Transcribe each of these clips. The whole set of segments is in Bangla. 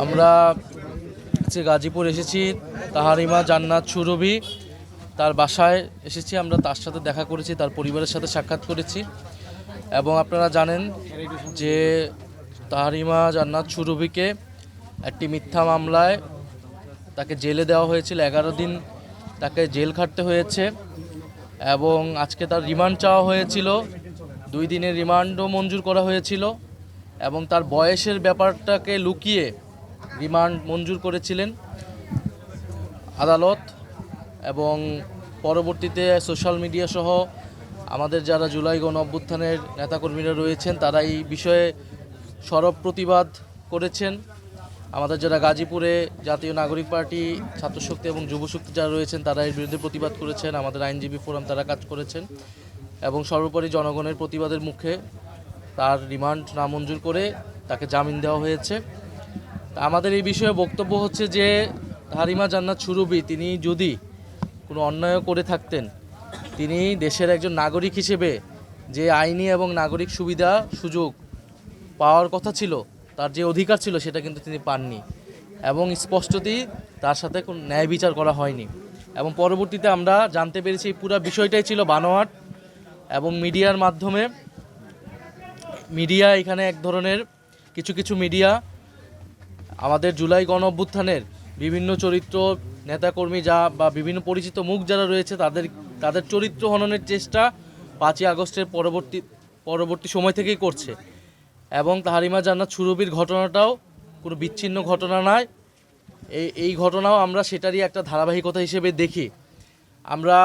আমরা গাজীপুর এসেছি, তাহারিমা জান্নাত সুরভি তার বাসায় এসেছি। আমরা তার সাথে দেখা করেছি, তার পরিবারের সাথে সাক্ষাৎ করেছি। এবং আপনারা জানেন যে তাহারিমা জান্নাত সুরভিকে একটি মিথ্যা মামলায় তাকে জেলে দেওয়া হয়েছিল, 11 দিন তাকে জেল খাটতে হয়েছে। এবং আজকে তার রিমান্ড চাওয়া হয়েছিল, 2 দিনের রিমান্ডও মঞ্জুর করা হয়েছিল। এবং তার বয়সের ব্যাপারটাকে লুকিয়ে রিমান্ড মঞ্জুর করেছিলেন আদালত। এবং পরবর্তীতে সোশ্যাল মিডিয়া সহ আমাদের যারা জুলাই গণ অভ্যুত্থানের নেতাকর্মীরা রয়েছেন তারা এই বিষয়ে সরব প্রতিবাদ করেছেন। আমাদের যারা গাজীপুরে জাতীয় নাগরিক পার্টি, ছাত্রশক্তি এবং যুবশক্তি যারা রয়েছেন তারা এর বিরুদ্ধে প্রতিবাদ করেছেন। আমাদের আইনজীবী ফোরাম তারা কাজ করেছেন। এবং সর্বোপরি জনগণের প্রতিবাদের মুখে তার রিমান্ড নামঞ্জুর করে তাকে জামিন দেওয়া হয়েছে। আমাদের এই বিষয়ে বক্তব্য হচ্ছে যে তাহারিমা জান্নাত সুরভি তিনি যদি কোনো অন্যায় করে থাকতেন, তিনি দেশের একজন নাগরিক হিসেবে যে আইনি এবং নাগরিক সুবিধা সুযোগ পাওয়ার কথা ছিল, তার যে অধিকার ছিল সেটা কিন্তু তিনি পাননি। এবং স্পষ্টতই তার সাথে কোনো ন্যায় বিচার করা হয়নি। এবং পরবর্তীতে আমরা জানতে পেরেছি এই পুরো বিষয়টাই ছিল বানোয়াট। এবং মিডিয়ার মাধ্যমে এখানে এক ধরনের কিছু মিডিয়া আমাদের জুলাই গণ অভ্যুত্থানের বিভিন্ন চরিত্র, নেতাকর্মী বা বিভিন্ন পরিচিত মুখ যারা রয়েছে তাদের চরিত্র হননের চেষ্টা 5ই আগস্টের পরবর্তী সময় থেকেই করছে। এবং তাহারিমা জান্নাত সুরভির ঘটনাটাও কোনো বিচ্ছিন্ন ঘটনা নয়, এই ঘটনাও আমরা সেটারই একটা ধারাবাহিকতা হিসেবে দেখি। আমরা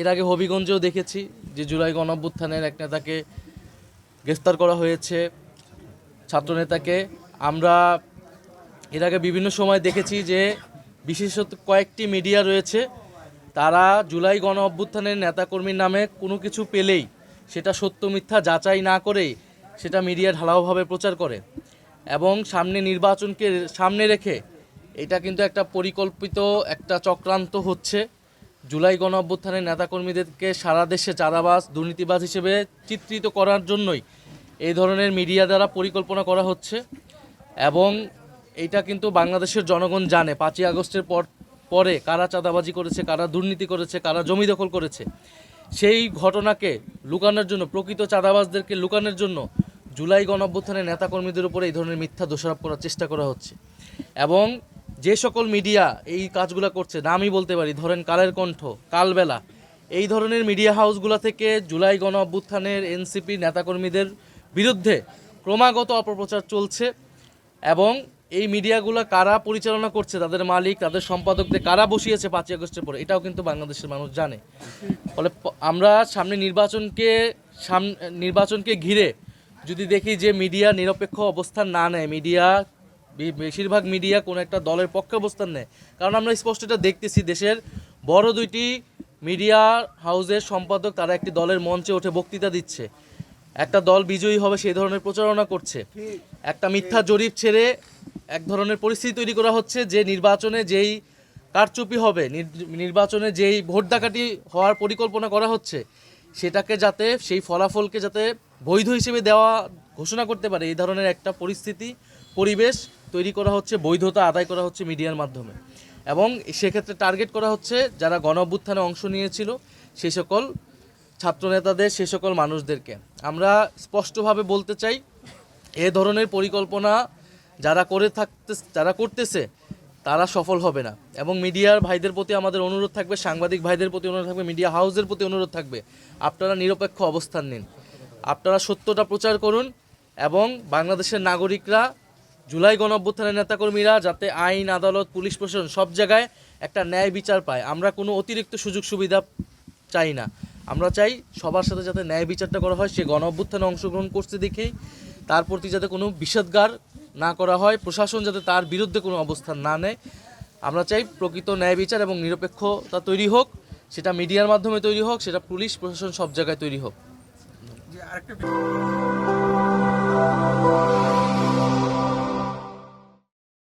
এর আগে হবিগঞ্জেও দেখেছি যে জুলাই গণ অভ্যুত্থানের এক নেতাকে গ্রেফতার করা হয়েছে, ছাত্রনেতাকে। আমরা এর আগে বিভিন্ন সময় দেখেছি যে বিশেষত কয়েকটি মিডিয়া রয়েছে, তারা জুলাই গণ অভ্যুত্থানের নেতাকর্মীর নামে কোনো কিছু পেলেই সেটা সত্য মিথ্যা যাচাই না করেই সেটা মিডিয়া ঢালাওভাবে প্রচার করে। এবং নির্বাচনকে সামনে রেখে এটা কিন্তু একটা পরিকল্পিত একটা চক্রান্ত হচ্ছে। জুলাই গণ অভ্যুত্থানের নেতাকর্মীদেরকে সারা দেশে চাঁদাবাজ, দুর্নীতিবাজ হিসেবে চিত্রিত করার জন্যই এই ধরনের মিডিয়া দ্বারা পরিকল্পনা করা হচ্ছে। এবং এইটা কিন্তু বাংলাদেশের জনগণ জানে 5ই আগস্টের পরে কারা চাঁদাবাজি করেছে, কারা দুর্নীতি করেছে, কারা জমি দখল করেছে। সেই ঘটনাকে লুকানোর জন্য, প্রকৃত চাঁদাবাজদেরকে লুকানোর জন্য জুলাই গণ অভ্যুত্থানের নেতাকর্মীদের উপরে এই ধরনের মিথ্যা দোষারোপ করার চেষ্টা করা হচ্ছে। এবং যে সকল মিডিয়া এই কাজগুলো করছে, নামই বলতে পারি, ধরেন কালের কণ্ঠ, কালবেলা, এই ধরনের মিডিয়া হাউসগুলো থেকে জুলাই গণ অভ্যুত্থানের এনসিপি নেতাকর্মীদের বিরুদ্ধে ক্রমাগত অপপ্রচার চলছে। এবং এই মিডিয়াগুলো কারা পরিচালনা করছে, তাদের মালিক, তাদের সম্পাদকদের কারা বসিয়েছে 5ই আগস্টের পরে, এটাও কিন্তু বাংলাদেশের মানুষ জানে। ফলে আমরা নির্বাচনকে ঘিরে যদি দেখি যে মিডিয়া নিরপেক্ষ অবস্থান না নেয়, বেশিরভাগ মিডিয়া কোনো একটা দলের পক্ষে অবস্থান নেয়। কারণ আমরা স্পষ্ট এটা দেখতেছি, দেশের বড় 2টি মিডিয়া হাউসের সম্পাদক তারা একটি দলের মঞ্চে উঠে বক্তৃতা দিচ্ছে, একটা দল বিজয়ী হবে সেই ধরনের প্রচারণা করছে। একটা মিথ্যা জরিপ ছেড়ে এক ধরনের পরিস্থিতি তৈরি করা হচ্ছে যে নির্বাচনে যেই কারচুপি হবে, নির্বাচনে যেই ভোট ডাকাতি হওয়ার পরিকল্পনা করা হচ্ছে, সেটাকে যাতে, সেই ফলাফলকে যাতে বৈধ হিসেবে ঘোষণা করতে পারে, এই ধরনের একটা পরিবেশ তৈরি করা হচ্ছে, বৈধতা আদায় করা হচ্ছে মিডিয়ার মাধ্যমে। এবং সেক্ষেত্রে টার্গেট করা হচ্ছে যারা গণ অভ্যুত্থানে অংশ নিয়েছিল সেই সকল ছাত্রনেতাদের, সেই সকল মানুষদেরকে। আমরা স্পষ্টভাবে বলতে চাই, এ ধরনের পরিকল্পনা যারা করতেছে তারা সফল হবে না। এবং মিডিয়ার ভাইদের প্রতি আমাদের অনুরোধ থাকবে, সাংবাদিক ভাইদের প্রতি অনুরোধ থাকবে, মিডিয়া হাউসের প্রতি অনুরোধ থাকবে, আপনারা নিরপেক্ষ অবস্থান নিন, আপনারা সত্যটা প্রচার করুন। এবং বাংলাদেশের নাগরিকরা, জুলাই গণ অভ্যুত্থানের নেতাকর্মীরা যাতে আইন, আদালত, পুলিশ প্রশাসন সব জায়গায় একটা ন্যায় বিচার পায়। আমরা কোনো অতিরিক্ত সুযোগ সুবিধা চাই না, আমরা চাই সবার সাথে যাতে ন্যায় বিচারটা করা হয়। সে গণ অভ্যুত্থানে অংশগ্রহণ করছে দেখেই তার প্রতি যাতে কোনো বিষাদগার না করা হয়, প্রশাসন যাতে তার বিরুদ্ধে কোনো অবস্থান না নেয়। আমরা চাই প্রকৃত ন্যায় বিচার এবং নিরপেক্ষতা তৈরি হোক, সেটা মিডিয়ার মাধ্যমে তৈরি হোক, সেটা পুলিশ প্রশাসন সব জায়গায় তৈরি হোক।